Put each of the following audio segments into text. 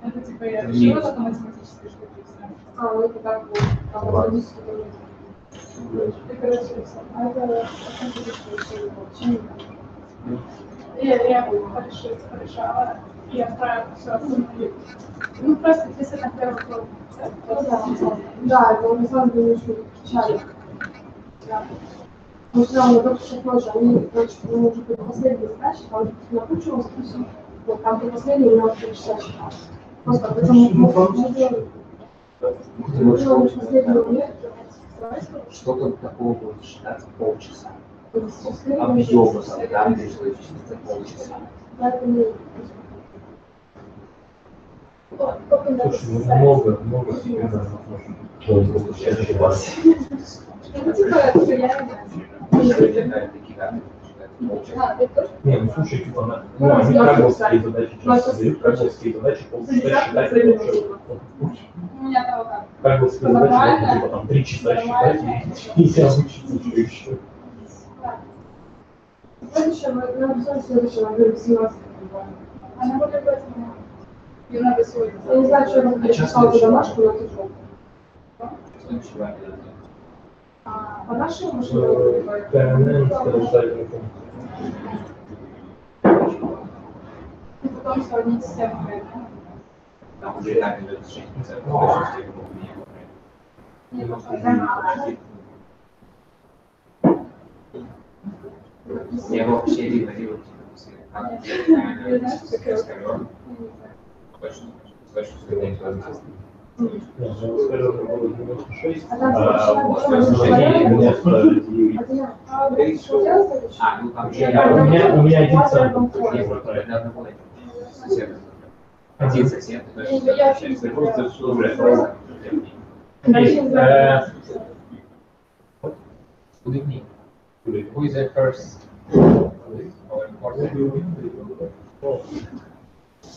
Это типа я решила по математической штуке. Это так вот. И, короче, это я решала, и отправила все. Ну, просто если на первый круг. Да, это на самом деле нужно печально. Ну, все равно только что тоже, они, значит, может быть, последние задачи, там на кучу список, вот там ты последний, у нас 3 часа читать. Просто потому что-то такого будет считаться полчаса. Объемы данные, что числится полчаса. Слушай, много себе надо. это типа реально. Не, ну слушай, типа, они краговские задачи часто дают, краговские задачи полчаса считать. У меня того как. Краговские задачи, типа, там 3 часа считать и себя учить еще. Следующее, мы написали следующее, наверное, 17. Она будет в этом. Ее надо сегодня. Я не знаю, что я написала эту домашку, но это что. По нашему машину? И потом сравнить с тем, Там уже и так идет 6%. Я вообще не говорил, У меня один центр. Один сосед. Good evening. Who is the first?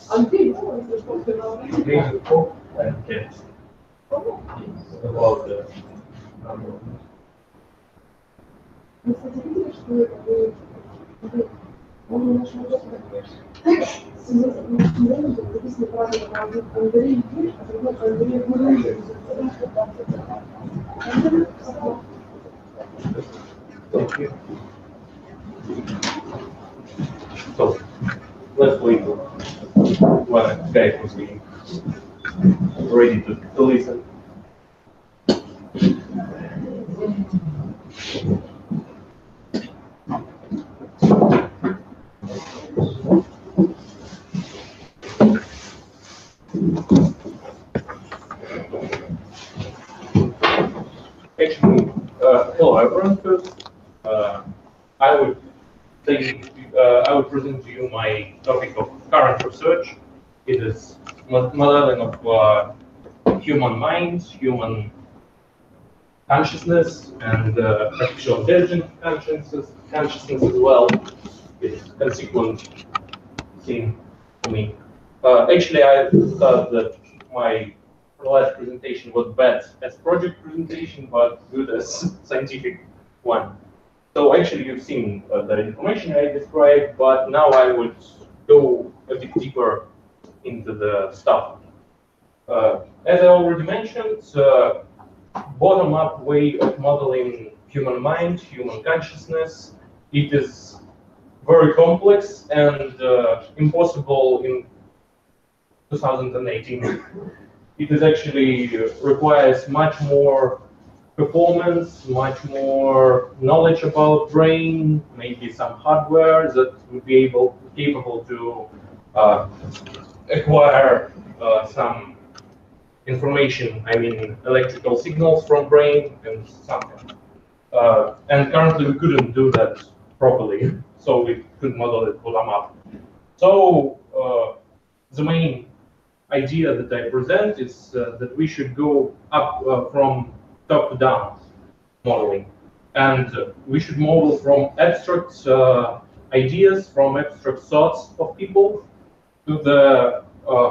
Андрей, About the вы, кстати, видели, что это он наш написано правильно, Андрей, а другой Андрей. So, let's wait while the guy was being ready to listen. Actually, hello everyone. First, I would present to you my topic of current research. It is modeling of human mind, human consciousness, and artificial intelligence consciousness as well. It's a consequent thing for me. Actually, I thought that my last presentation was bad as project presentation, but good as scientific one. So actually, you've seen the information I described, but now I would go a bit deeper into the stuff. As I already mentioned, bottom-up way of modeling human mind, human consciousness, it is very complex and impossible in 2018. It is actually requires much more performance, much more knowledge about brain, maybe some hardware that would be capable to acquire some information, I mean electrical signals from brain and something. And currently we couldn't do that properly, so we could model it bottom up. So the main idea that I present is that we should go up from top-down modeling. And we should model from abstract ideas, from abstract thoughts of people to the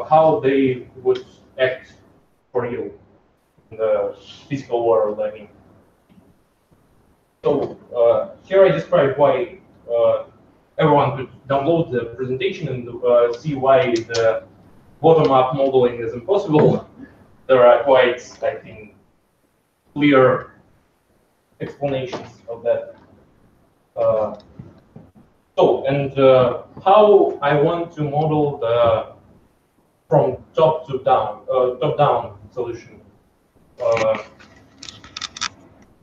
how they would act for you in the physical world, I mean. So here I describe why everyone could download the presentation and see why the bottom-up modeling is impossible. There are quite, I think, clear explanations of that. How I want to model the from top-down solution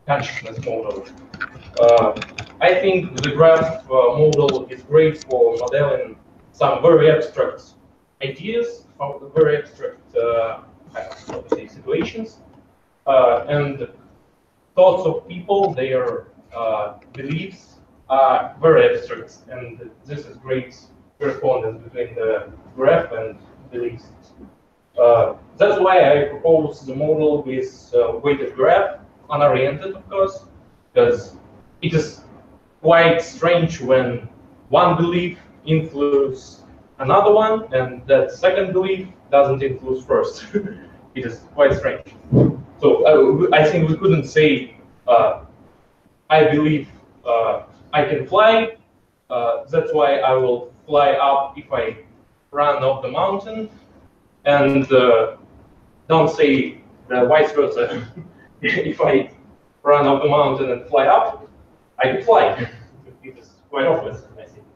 consciousness model. I think the graph model is great for modeling some very abstract ideas, from very abstract situations, and thoughts of people, their beliefs are very abstract, and this is great correspondence between the graph and beliefs. That's why I propose the model with weighted graph, unoriented, of course, because it is quite strange when one belief influences another one, and that second belief doesn't influence first. It is quite strange. So I think we couldn't say, I believe I can fly, that's why I will fly up if I run off the mountain, and don't say the vice versa. If I run up the mountain and fly up, I can fly. It is quite obvious, I think.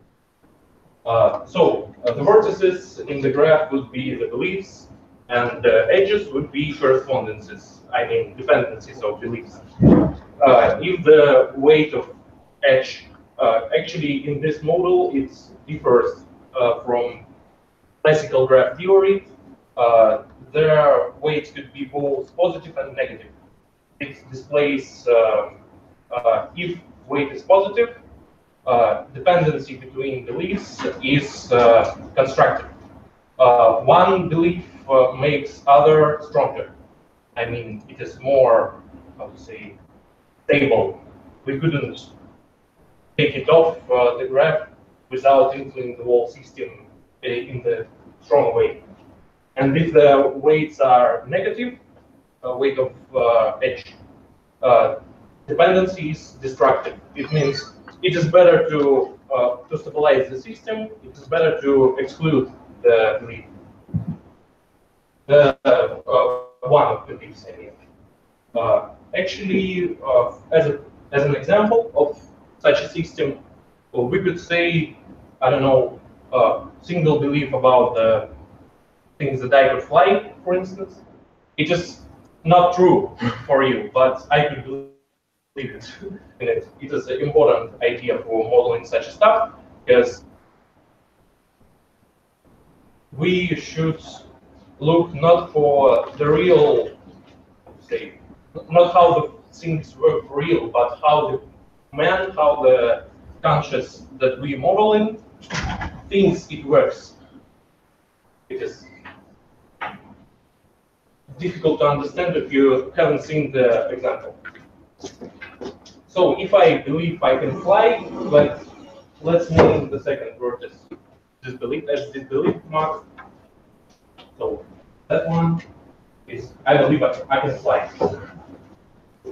The vertices in the graph would be the beliefs, and the edges would be correspondences, I mean dependencies of beliefs. If the weight of edge, actually in this model, it differs from classical graph theory. Their weights could be both positive and negative. It displays if weight is positive, dependency between beliefs is constructive. One belief makes other stronger. I mean, it is more, how to say, stable. We couldn't take it off the graph without influencing the whole system in the strong way. And if the weights are negative, weight of edge, dependency is destructive. It means it is better to stabilize the system. It is better to exclude the belief. One of the beliefs, I mean. Actually, as an example of such a system, we could say, I don't know, single belief about the things that I could fly, for instance. It is not true for you, but I could believe it in it. It is an important idea for modeling such stuff, because we should look not for the real, say, not how the things work for real, but how the man, how the conscious that we modeling thinks it works. It is difficult to understand if you haven't seen the example. So if I believe I can fly, let's name the second vertex disbelief as disbelief mark. So that one is I believe I can fly,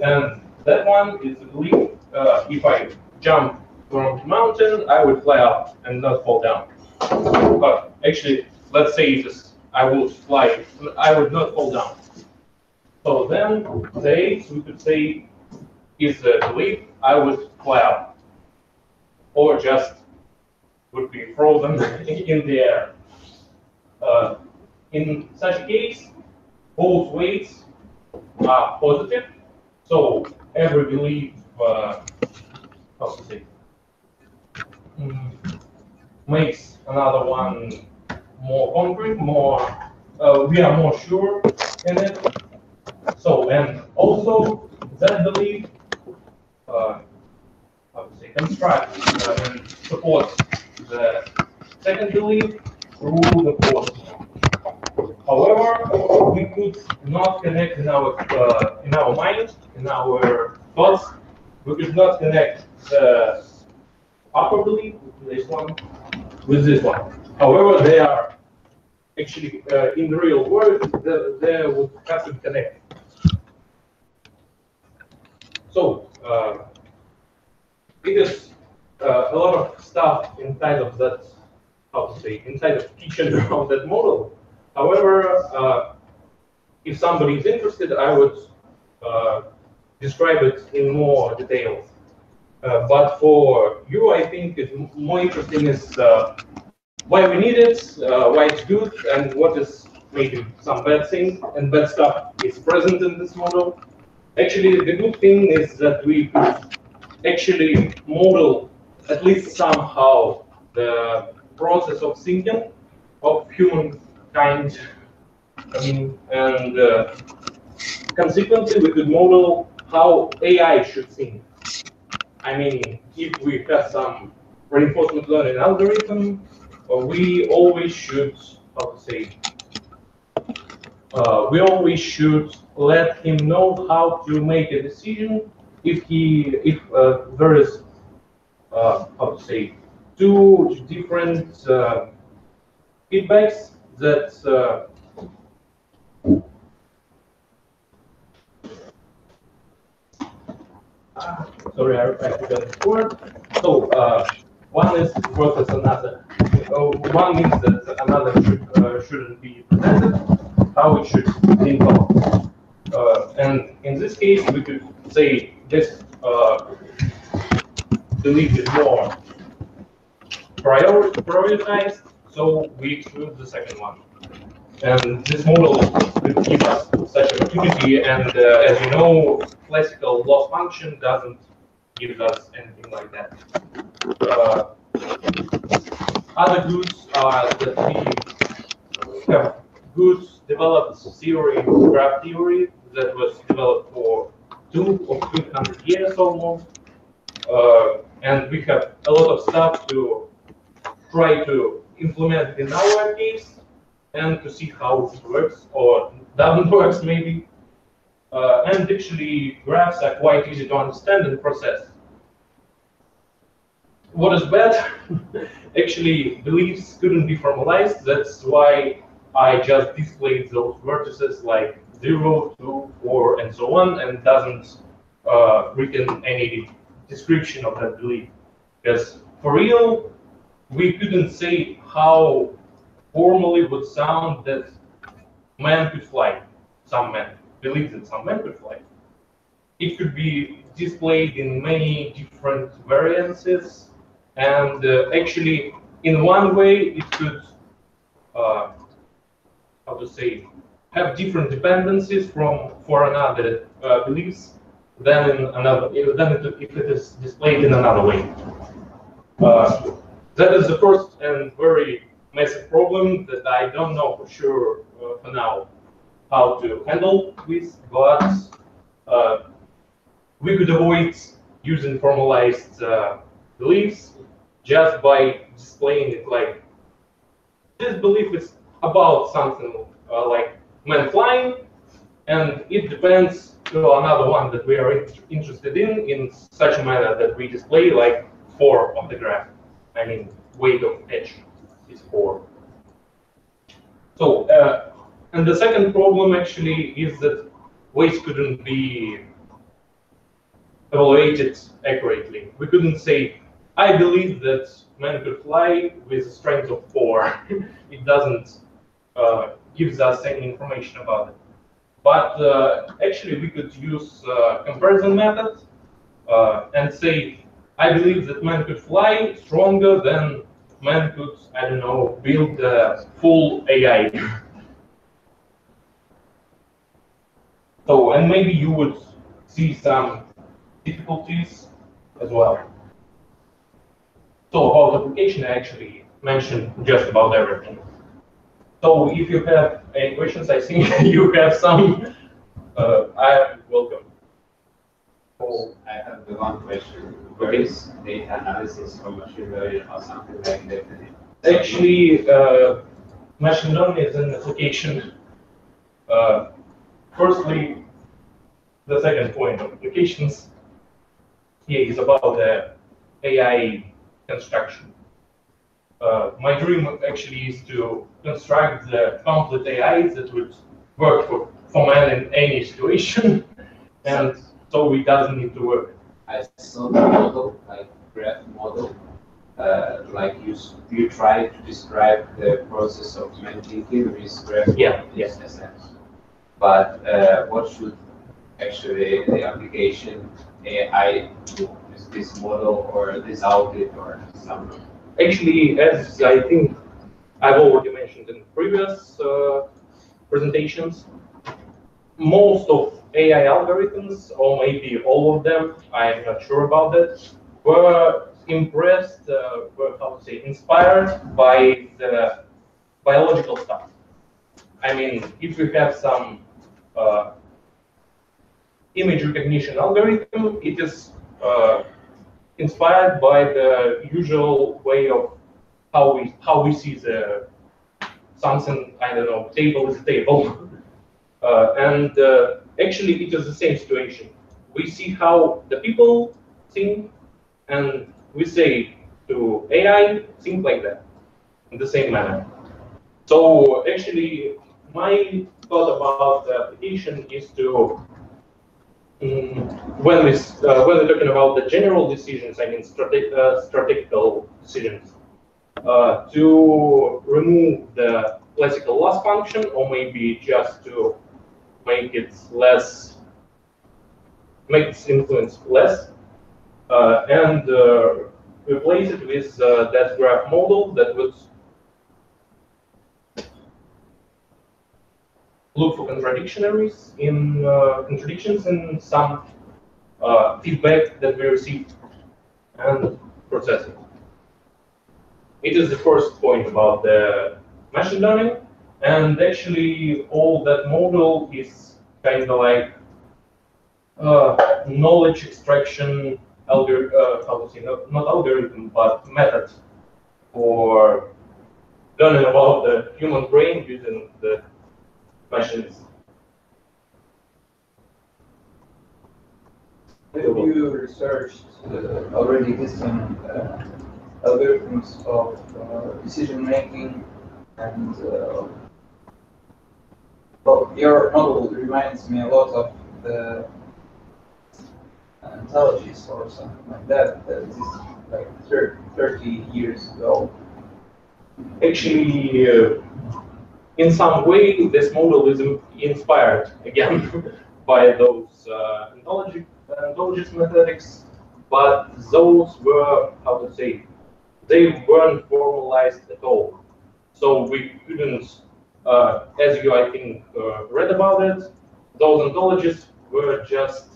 and that one is the belief if I jump from the mountain, I would fly up and not fall down. But actually, let's say it is I would fly, I would not fall down. So then we could say is the belief I would fly up, or just would be frozen in the air. In such a case, both weights are positive, so every belief, how to say, makes another one more concrete, we are more sure in it. So, and also that belief, how to say, constructs and supports the second belief through the force. However, we could not connect in our mind, in our thoughts. We could not connect the upper belief, this one, with this one. However, they are actually in the real world, they would have to be connected. So it is a lot of stuff inside of that, how to say, inside of kitchen of that model. However, if somebody is interested, I would describe it in more details. But for you, I think it's more interesting is why we need it, why it's good, and what is maybe some bad things and bad stuff is present in this model. Actually, the good thing is that we could actually model at least somehow the process of thinking of humankind. I mean, and consequently, we could model how AI should think. I mean, if we have some reinforcement learning algorithm, we always should, how to say, we always should let him know how to make a decision if there is, how to say, two different feedbacks that sorry, I forgot the word. So one is versus another. One means that another shouldn't be presented, how it should be involved. And in this case, we could say this belief is more prioritized, so we exclude the second one. And this model could give us such opportunity, and as you know, classical loss function doesn't give us anything like that. Other goods are that we have good developed theory, graph theory, that was developed for 200 or 300 years almost, and we have a lot of stuff to try to implement in our case, and to see how it works or doesn't work maybe. And actually, graphs are quite easy to understand and process. What is bad? Actually, beliefs couldn't be formalized. That's why I just displayed those vertices like 0, 2, 4, and so on, and doesn't written any description of that belief. Because for real, we couldn't say how formally would sound that man could fly. Some men believe that some men could fly. It could be displayed in many different variances, and actually, in one way, it could, how to say, have different dependencies for another beliefs than in another, if it is displayed in another way. That is the first and very massive problem that I don't know for sure for now how to handle with, but we could avoid using formalized beliefs just by displaying it like this belief is about something like man flying, and it depends to another one that we are interested in such a manner that we display like 4 on the graph. I mean, weight of h is 4. So, and the second problem actually is that weights couldn't be evaluated accurately. We couldn't say, I believe that man could fly with a strength of 4. It doesn't give us any information about it. But actually, we could use comparison method and say, I believe that man could fly stronger than man could, I don't know, build a full AI. So, and maybe you would see some difficulties as well. So about application, I actually mentioned just about everything. So if you have any questions, I think you have some. I am welcome. Oh, I have the one question. Where is data analysis or machine learning or something like that? Actually, machine learning is an application. Firstly, the second point of applications here is about the AI construction. My dream actually is to construct the complete AI that would work for man in any situation, and so it doesn't need to work. I saw the model, like graph model, like you try to describe the process of man thinking with graph. Yeah, yes. But what should actually the application AI do with this model or this audit or something? Actually, as I think I've already mentioned in previous presentations, most of AI algorithms, or maybe all of them, I'm not sure about that, were impressed, were, how to say, inspired by the biological stuff. I mean, if we have some image recognition algorithm, it is inspired by the usual way of how we see the something, I don't know, table is a table. And actually, it is the same situation. We see how the people think, and we say to AI, think like that, in the same manner. So actually, my thought about the application is to, when we're talking about the general decisions, I mean strategical decisions, to remove the classical loss function, or maybe just to make its influence less, and replace it with that graph model that would look for contradictions in some feedback that we receive and process it. It is the first point about the machine learning, and actually all that model is kind of like knowledge extraction not algorithm, but method for learning about the human brain using the machines. Have you researched already existing algorithms of decision making, and well, your model reminds me a lot of the anthologies or something like that that existed like 30 years ago. Actually, in some way, this model is inspired again by those ontologist mathematics, but those were, how to say, they weren't formalized at all. So we couldn't, as you, I think, read about it, those ontologies were just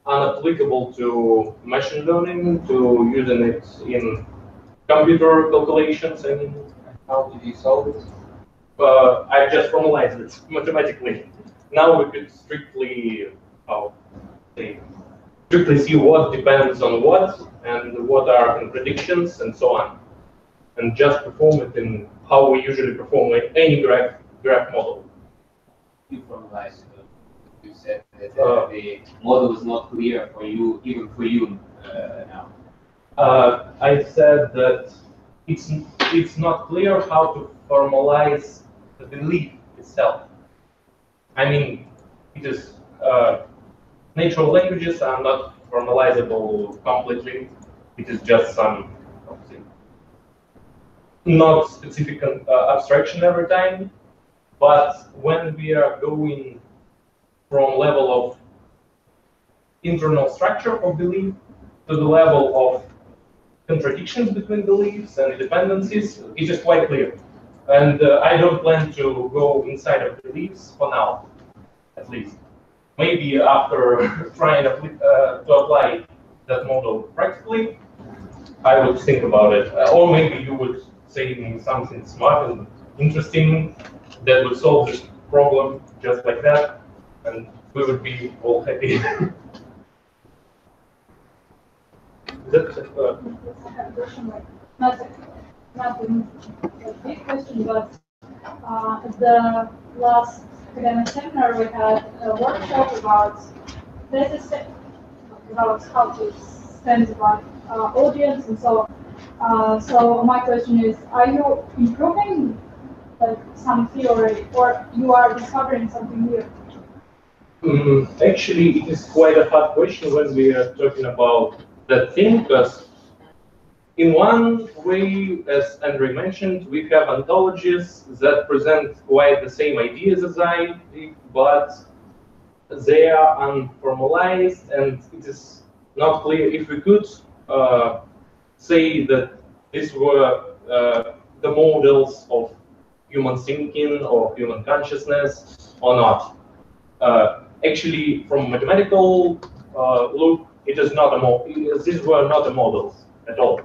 unapplicable to machine learning, to using it in computer calculations. I mean, how did you solve it? I just formalized it mathematically. Now we could strictly see what depends on what, and what are contradictions, and so on, and just perform it in how we usually perform any graph model. You formalized it. You said that the model is not clear for you, even for you now. I said that it's not clear how to formalize the belief itself. I mean, it is natural languages are not formalizable completely. It is just some not specific abstraction every time. But when we are going from level of internal structure of belief to the level of contradictions between beliefs and dependencies, it is quite clear. And I don't plan to go inside of beliefs for now, at least. Maybe after trying to apply that model practically, I would think about it. Or maybe you would say me something smart and interesting that would solve this problem just like that, and we would be all happy. I have a question, like, not a big question, but At the last academic seminar, we had a workshop about about how to incentivize audience and so on. So my question is, are you improving like some theory, or you are discovering something new? Actually, it is quite a hard question when we are talking about that thing, because in one way, as Andrey mentioned, we have ontologies that present quite the same ideas as I did, but they are unformalized, and it is not clear if we could say that these were the models of human thinking or human consciousness or not. Actually, from mathematical look, it is not a these were not the models at all.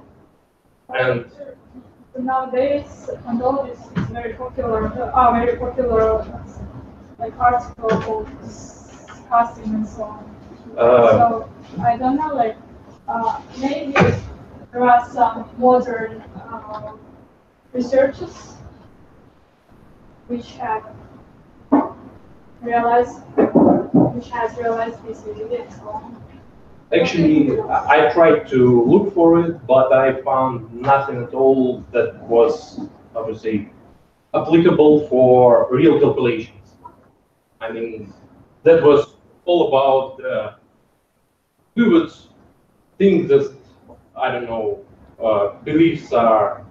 And nowadays, ontologies is very popular, like article discussing and so on. So I don't know, like maybe there are some modern researchers which have realized this idea and so on. actually, I tried to look for it, but I found nothing at all that was, I would say, applicable for real calculations. I mean, that was all about, we would think that, I don't know, beliefs are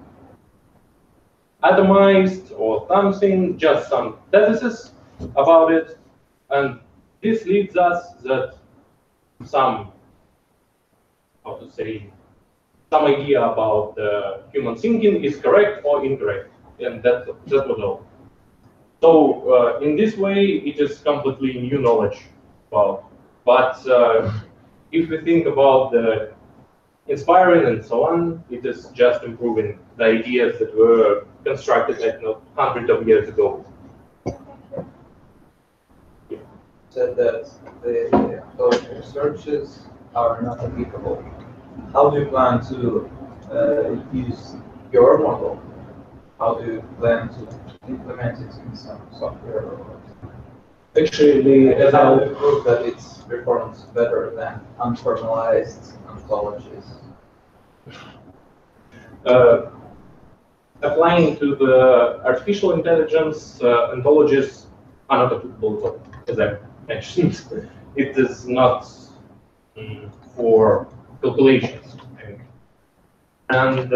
atomized or something, just some thesis about it, and this leads us that some, how to say, some idea about human thinking is correct or incorrect, and that was all. So in this way, it is completely new knowledge about. But if we think about the inspiring and so on, it is just improving the ideas that were constructed like hundreds of years ago. Said that those researches are not applicable. How do you plan to use your model? How do you plan to implement it in some software? Actually, as how I do you prove that it performs better than unformalized ontologies? Applying to the artificial intelligence ontologies are not applicable, as I mentioned. It is not for calculations. And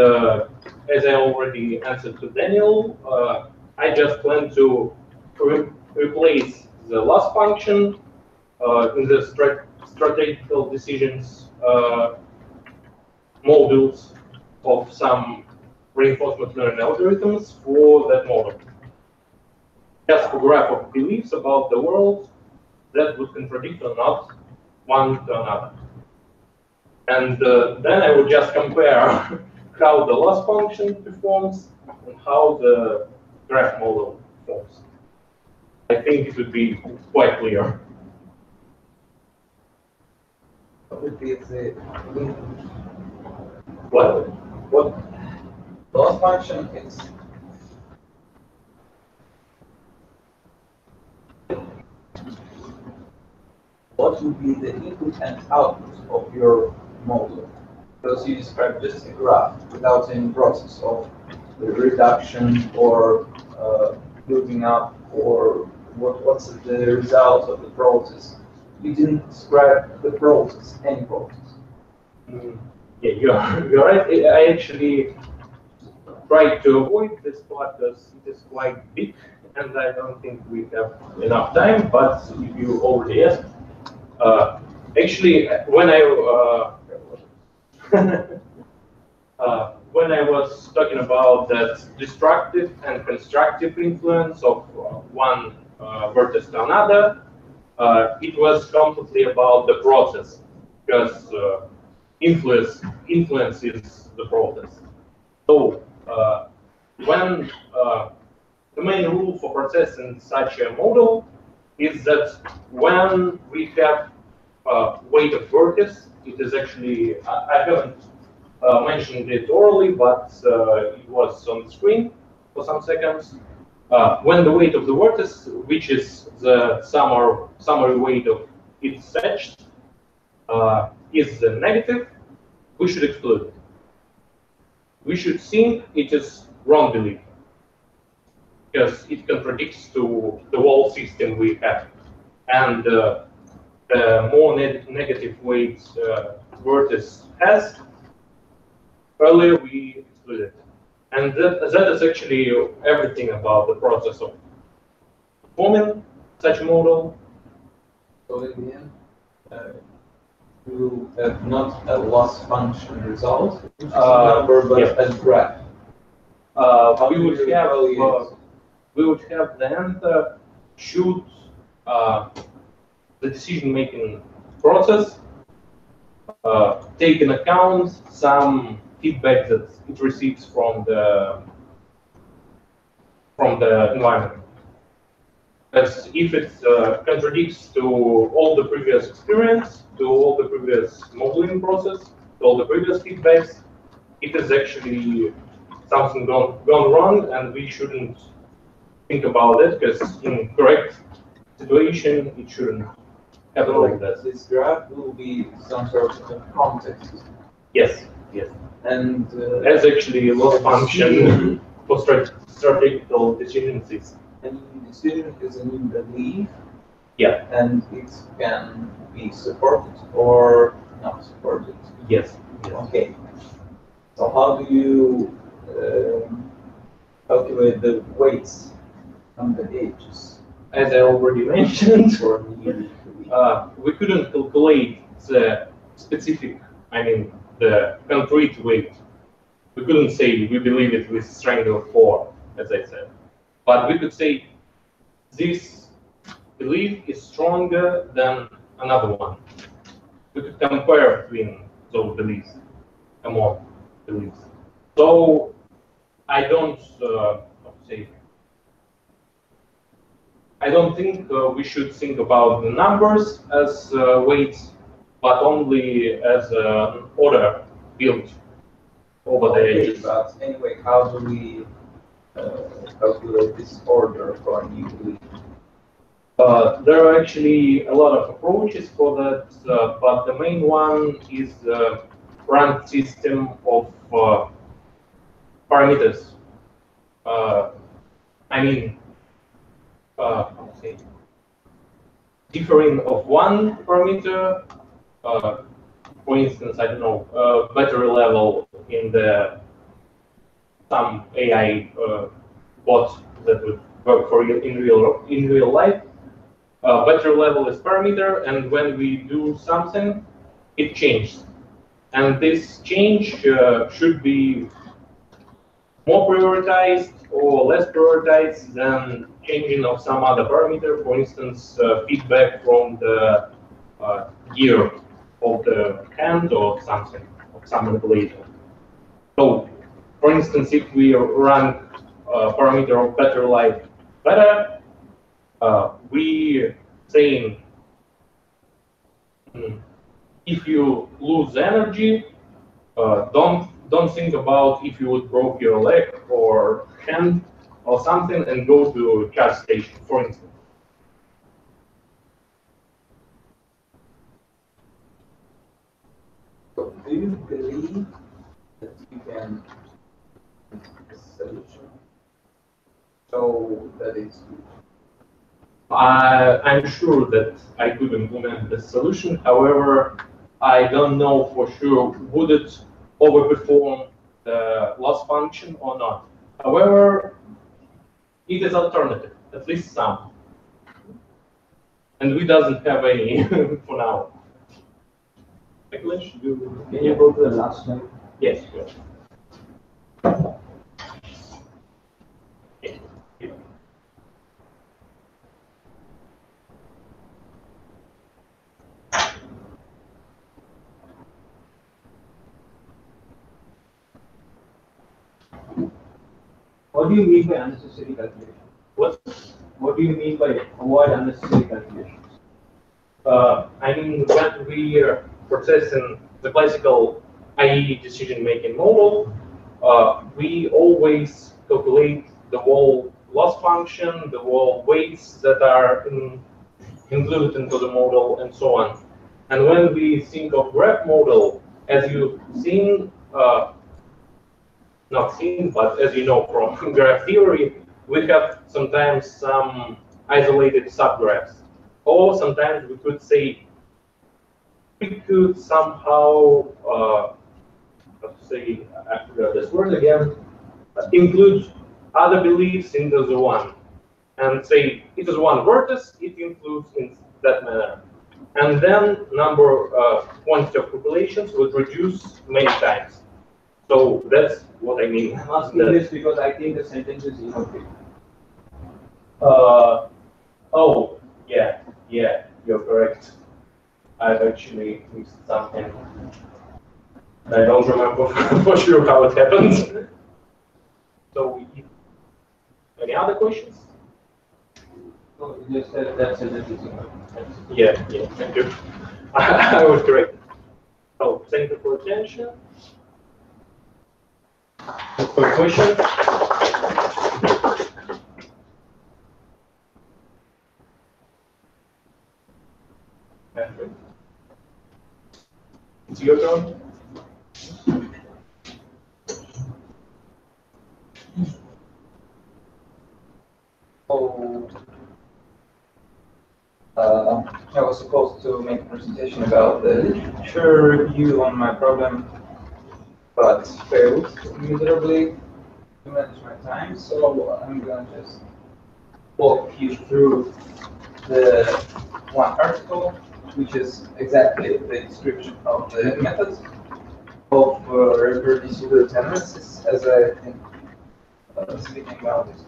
as I already answered to Daniel, I just plan to replace the loss function in the strategical decisions modules of some reinforcement learning algorithms for that model. Just a graph of beliefs about the world that would contradict or not one to another. And then I would just compare how the loss function performs and how the graph model performs. I think it would be quite clear. What would be the What? loss function is? What would be the input and output of your model? Because you described just a graph without any process of reduction or building up, or what's the result of the process. You didn't describe the process, any process. Yeah, you're right. I actually tried to avoid this part because it is quite big, and I don't think we have enough time. But if you already asked, actually, when I was talking about that destructive and constructive influence of one vertex to another, it was completely about the process, because influence is the process. So when the main rule for processing such a model is that when we have weight of vertex, it is actually, I haven't mentioned it orally, but it was on the screen for some seconds. when the weight of the vertex, which is the summary weight of its set, is negative, we should exclude it. We should think it is wrong belief, because it contradicts to the whole system we have. And the more negative weight vertex has, earlier we exclude it. And that is actually everything about the process of forming such a model. So in the end, you have not a loss function result, which is a number, but yeah. a graph. We would have the answer should the decision-making process take into account some feedback that it receives from the environment. As if it contradicts to all the previous experience, to all the previous modeling process, to all the previous feedbacks, it is actually something gone wrong, and we shouldn't think about it, because in correct situation, it shouldn't happen like that. This graph will be some sort of context. Yes, yes. And That's actually a loss function for strategical decisions. any decision is a new belief. Yeah. And it can be supported or not supported. Yes. Yes. Okay. So how do you calculate the weights on the edges? As I already mentioned, For new we couldn't calculate the specific, the concrete weight. We couldn't say we believe it with strength of 4, as I said. But we could say this belief is stronger than another one. We could compare between those beliefs, among beliefs. So I don't I don't think we should think about the numbers as weights, but only as an order built over the edges. But anyway, how do we calculate this order for a new belief? There are actually a lot of approaches for that, but the main one is the rank system of parameters. Differing of one parameter, for instance, I don't know, battery level in some AI bot that would work for you in real life. Battery level is parameter, and when we do something, it changes. And this change should be more prioritized or less prioritized than changing of some other parameter, for instance, feedback from the gear of the hand or something, of some manipulator. So, for instance, if we run a parameter of battery life better, we saying if you lose energy, don't think about if you would broke your leg or hand or something and go to a charge station, for instance. So do you believe that you can a solution so that it's good? I'm sure that I could implement the solution. However, I don't know for sure would it overperform the loss function or not. However, it is alternative, at least some. And we doesn't have any for now. English? Can you go to the last slide? Yes. Yes. What do you mean by unnecessary calculation? What do you mean by avoid unnecessary calculations? When we are processing the classical IE decision-making model, we always calculate the whole loss function, the wall weights that are included into the model, and so on. And when we think of graph model, as you've seen, not seen, but as you know from graph theory, we have sometimes some isolated subgraphs. Or sometimes we could say we could somehow, let's say, I forgot this word again, include other beliefs into the one. And say it is one vertex, it includes in that manner. And then quantity of populations would reduce many times. So that's what I mean. I'm asking this because I think the sentence is incomplete. Oh, yeah, you're correct. I've actually missed something. I don't remember for sure how it happened. So, any other questions? So you just said that sentence is incomplete. Yeah, thank you. I was correct. So, thank you for attention. Quick question. It's your turn. So, I was supposed to make a presentation about the literature review on my problem, but failed miserably to manage my time. So I'm going to just walk you through the one article, which is exactly the description of the method of reproducible tendencies, as I think speaking about this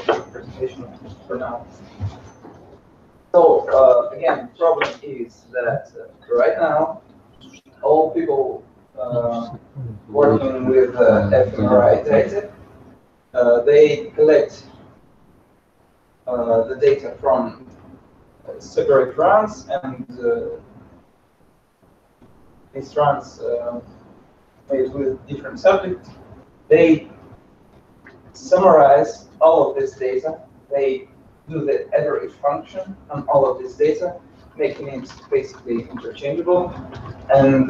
presentation for now. So again, the problem is that right now, all people working with fMRI data, they collect the data from separate runs, and these runs made with different subjects. They summarize all of this data. They do the average function on all of this data, making it basically interchangeable and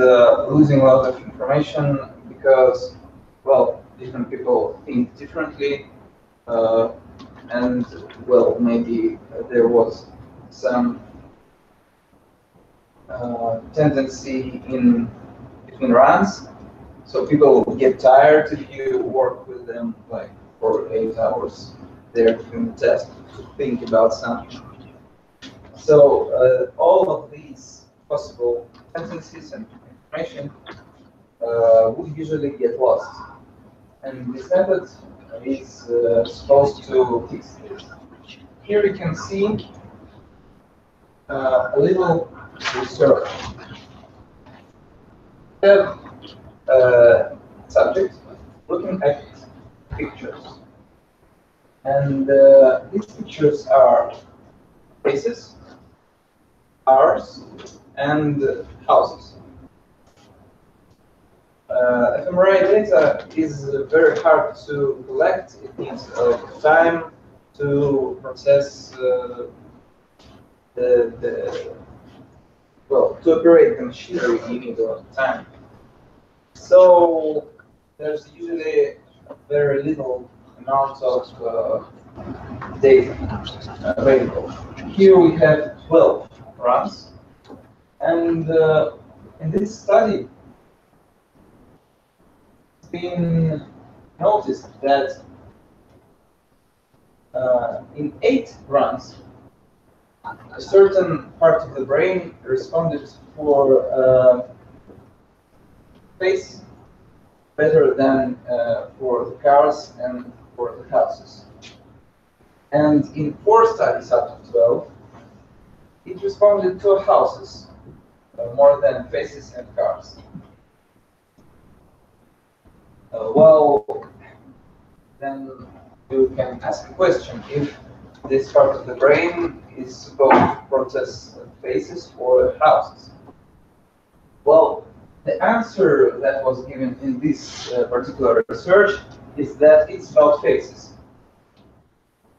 losing a lot of information because, well, different people think differently, and, well, maybe there was some tendency in between runs, so people get tired if you work with them like for 8 hours there in the test to think about something. So all of these possible tendencies and information would usually get lost, and this method is supposed to fix this. Here you can see a little research. We have subject looking at pictures, and these pictures are faces, cars, and houses. fMRI data is very hard to collect. It needs a lot of time to process well, to operate the machinery, you need a lot of time. So there's usually very little amount of data available. Here we have 12 runs, and in this study, it's been noticed that in 8 runs, a certain part of the brain responded for face better than for the cars and for the houses. And in 4 studies out of 12, it responded to houses more than faces and cars. Well, then you can ask a question: if this part of the brain is supposed to process faces or houses? Well, the answer that was given in this particular research is that it's about faces.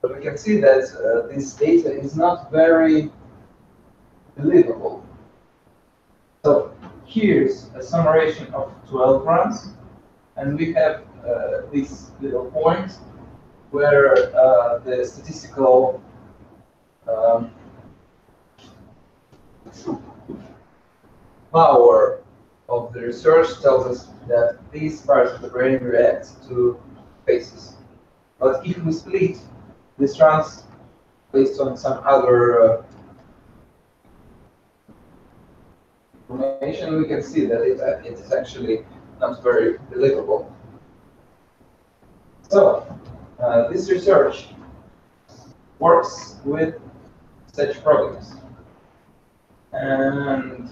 But we can see that this data is not very believable. So here's a summation of 12 runs, and we have this little point where the statistical power of the research tells us that these parts of the brain react to faces. But if we split this runs based on some other information, we can see that it is actually not very believable. So, this research works with such problems. And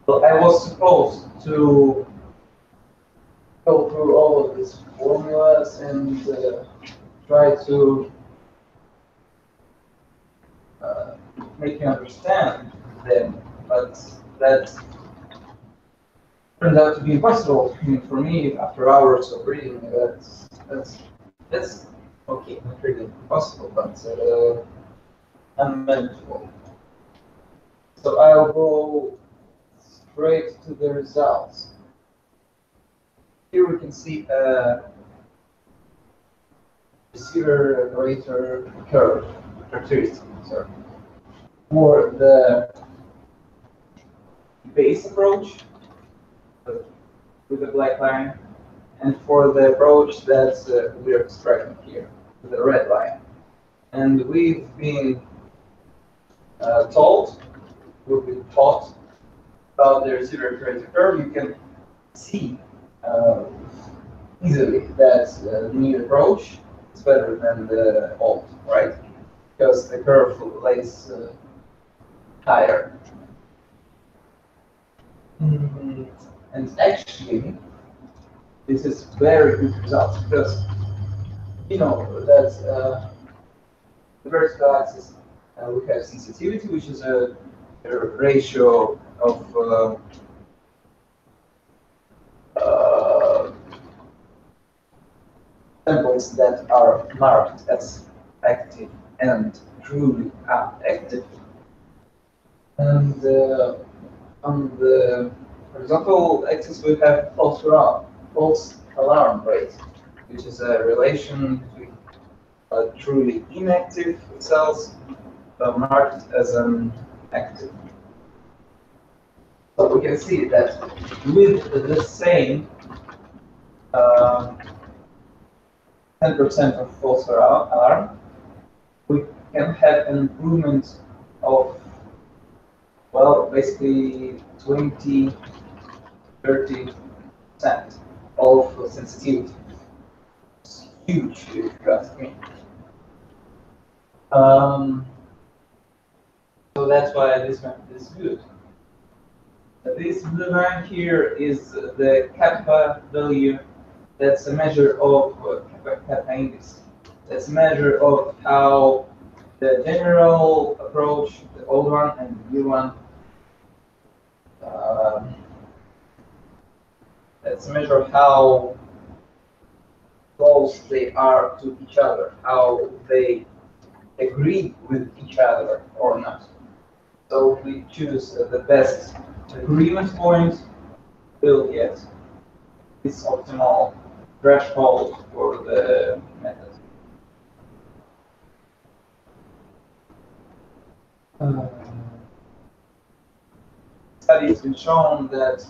well, I was supposed to go through all of these formulas and try to make you understand them, but that turned out to be impossible. I mean, for me, after hours of reading, that's okay, not really impossible, but unmanageable. So I'll go straight to the results. Here we can see a receiver operator curve characteristic. Sorry. For the base approach with the black line, and for the approach that we are extracting here with the red line. And we've been taught about the receiver operator curve. You can see easily that the new approach is better than the old, right? Because the curve lays higher. And actually, this is very good results because you know that the vertical axis we have sensitivity, which is a ratio of samples that are marked as active and truly active. And on the horizontal axis, we have false alarm rate, which is a relation between truly inactive cells marked as an active. So we can see that with the same 10% of false alarm, we can have an improvement of, well, basically 20, 30% of sensitivity. It's huge, if you ask me. So that's why this method is good. This blue line here is the kappa value. That's a measure of kappa index. That's a measure of how the general approach, the old one and the new one, that's a measure of how close they are to each other, how they agree with each other or not. So if we choose the best agreement point, we'll get this optimal threshold for the method. Study has been shown that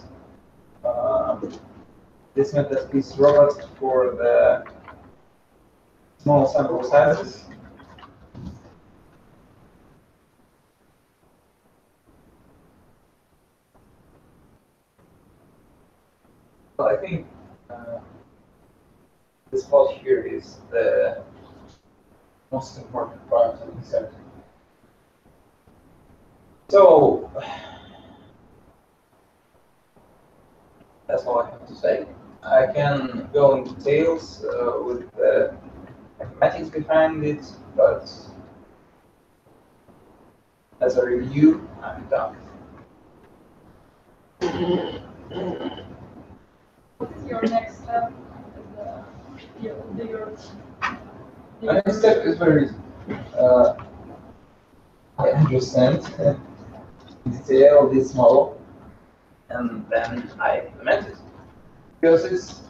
this method is robust for the small sample sizes. Well, I think this plot here is the most important part of the set. So that's all I have to say. I can go into details with the mathematics behind it, but as a review, I'm done. What is your next step as a bigger. The next step is very easy. I understand in detail this model, and then I implement it. Because it's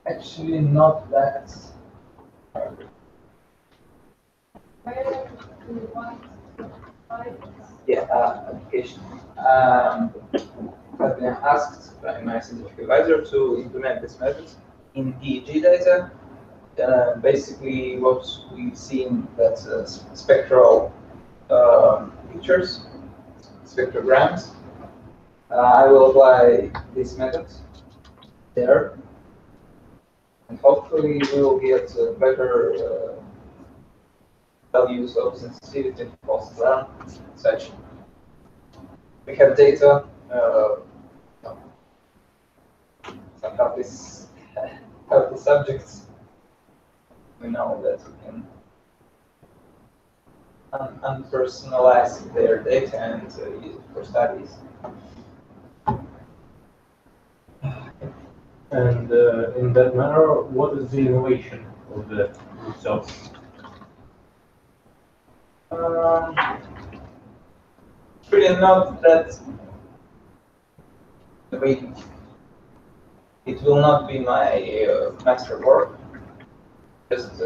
actually not that hard. Where do you want to apply this? Yeah, application. I've been asked by my scientific advisor to implement this method in EEG data. Basically, what we've seen that spectral pictures, spectrograms. I will apply this method there, and hopefully we will get better values of sensitivity and false alarm, such. We have data. Some healthy subjects. We know that we can unpersonalize their data and use it for studies. And in that manner, what is the innovation of the results? Really not that innovative. It will not be my master work, just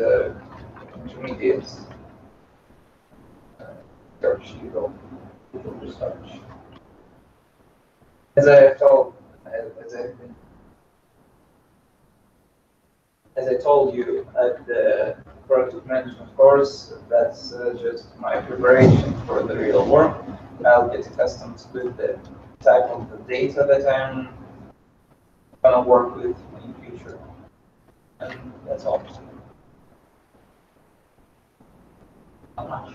intermediate research, research. As I told, as I told you at the project management course, that's just my preparation for the real work. I'll get accustomed with the type of the data that I'm gonna work with in the future, and that's all. Not much.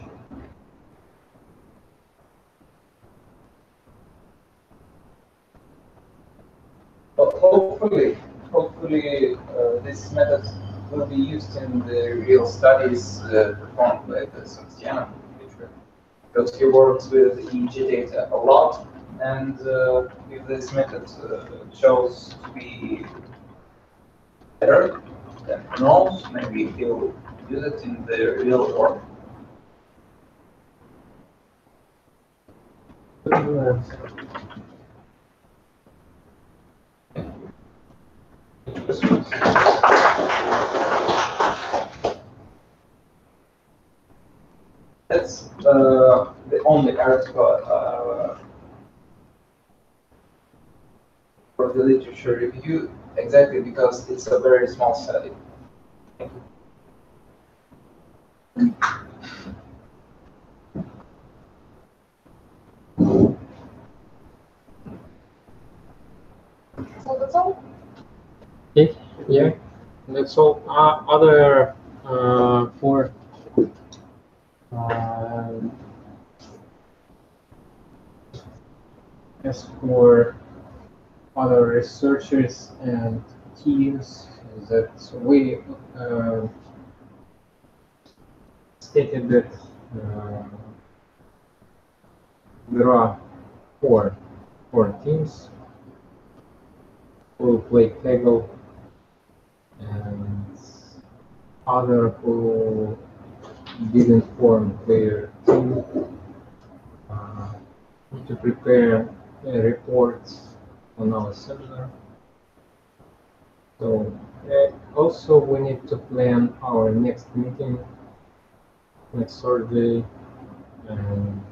But hopefully, this method will be used in the real studies performed by the Sebastiano in the future, because he works with EEG data a lot, and if this method shows to be better than who knows, maybe he'll use it in the real world. That's the only article for the literature review, exactly because it's a very small study. So that's all. Yeah, that's all. Other for as for other researchers and teams that we stated that there are four teams who play Kegel and other who didn't form their team to prepare reports on our seminar. So also we need to plan our next meeting next Thursday, and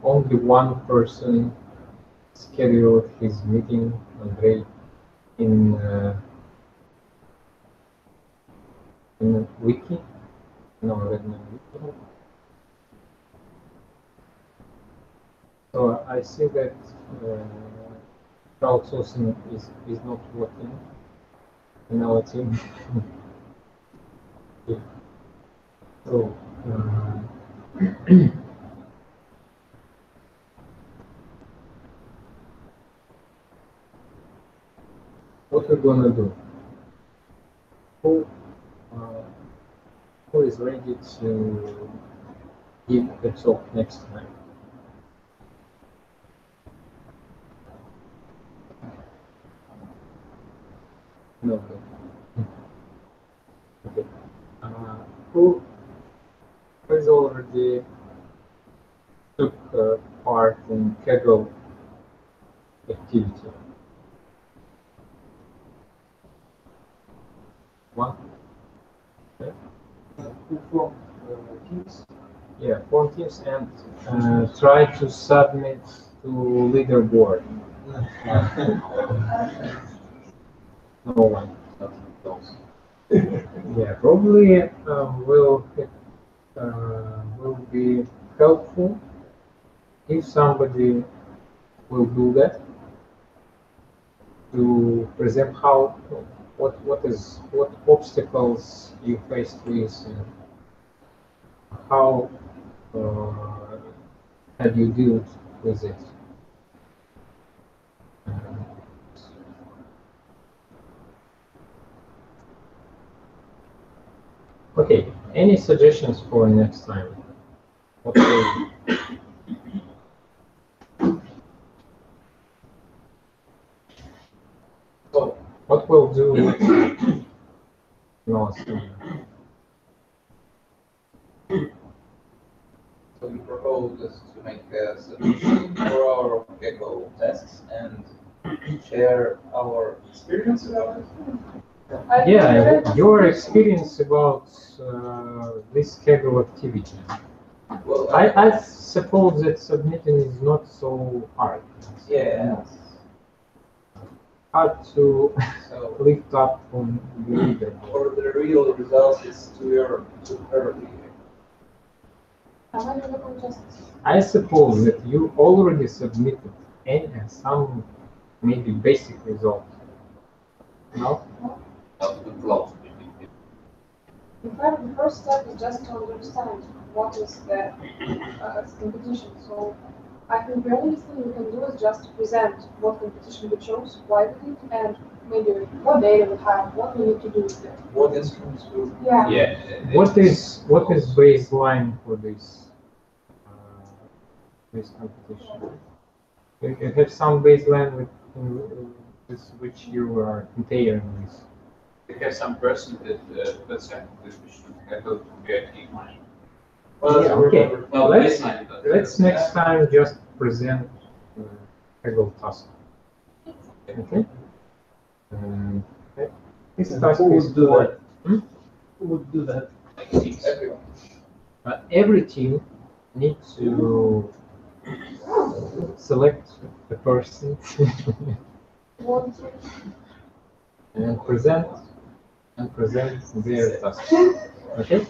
only one person scheduled his meeting, Andrey, in wiki. No, Redman wiki. So I see that crowdsourcing is not working in our team. Yeah. So what we're gonna do? Who is ready to give a talk next time? No. Okay. Who has already took part in Kaggle activity? One? Okay. Who from Teams? Yeah, form teams and try to submit to leaderboard. No one. Yeah, probably will be helpful if somebody will do that to present what obstacles you faced with and how have you dealt with it. Okay, any suggestions for next time? What will, what we'll do next time? No, So we propose us to make a submission for our Kaggle tasks and share our experience about it. yeah, your experience about this Kaggle activity. Well, I suppose that submitting is not so hard. yeah. Hard to So lift up from the leaderboard. for the real results, it's too early. I suppose that you already submitted some maybe basic result. No? In fact, the first step is just to understand what is the competition. So I think the only thing we can do is just present what competition we chose, why we did, and maybe what data we have, what we need to do with it. What instruments will Yeah. Yeah. What is baseline for this competition? You have some baseline with which you are comparing with. We have some percentage which should have to get in mind. Yeah, okay. Well, Let's baseline, let's next time just present Kaggle task. Okay. This task is do for that? Who would do that? everyone. every team needs to select a person and present their task. Okay.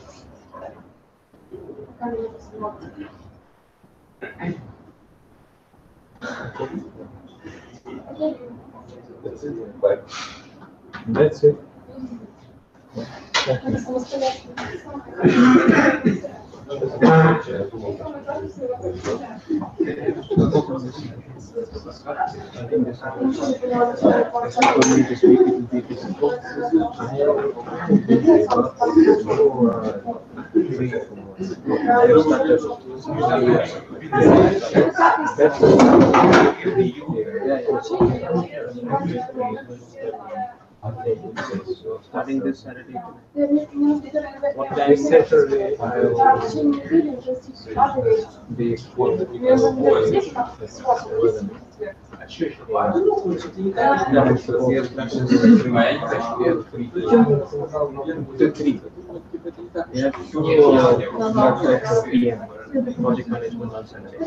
That's it. Thank So starting this Saturday. What time Saturday I will be We have 2 p.m. project management on Saturday.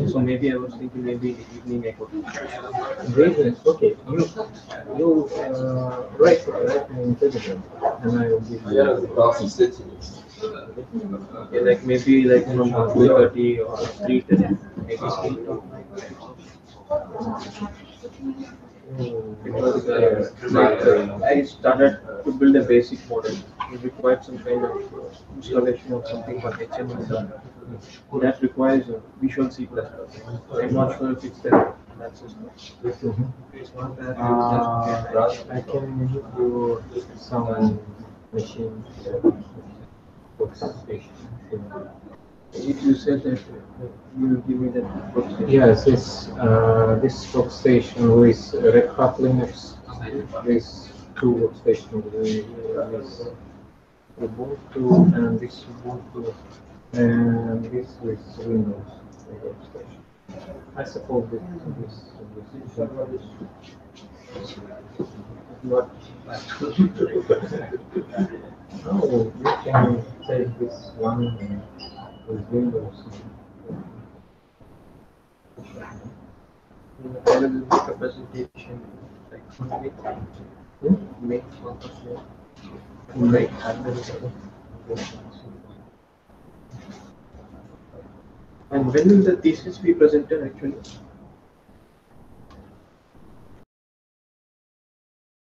So maybe I was thinking maybe evening I could. Great. Okay. You write me in Telegram and I will give you. Okay, like maybe like from 2:30 or 3:10 maybe. Because I started to build a basic model. It required some kind of installation of something for HMI. That requires a Visual C++. I'm not sure if it's there. That's just it's not that. I can give you some machine workstation. If you said that you will give me that workstation. Yes, this workstation with Red Hat Linux, this two workstations. This Ubuntu and this Ubuntu and this is Windows workstation. I suppose this what oh, you can take this one with Windows. Available representation like make make and when will the thesis be presented actually?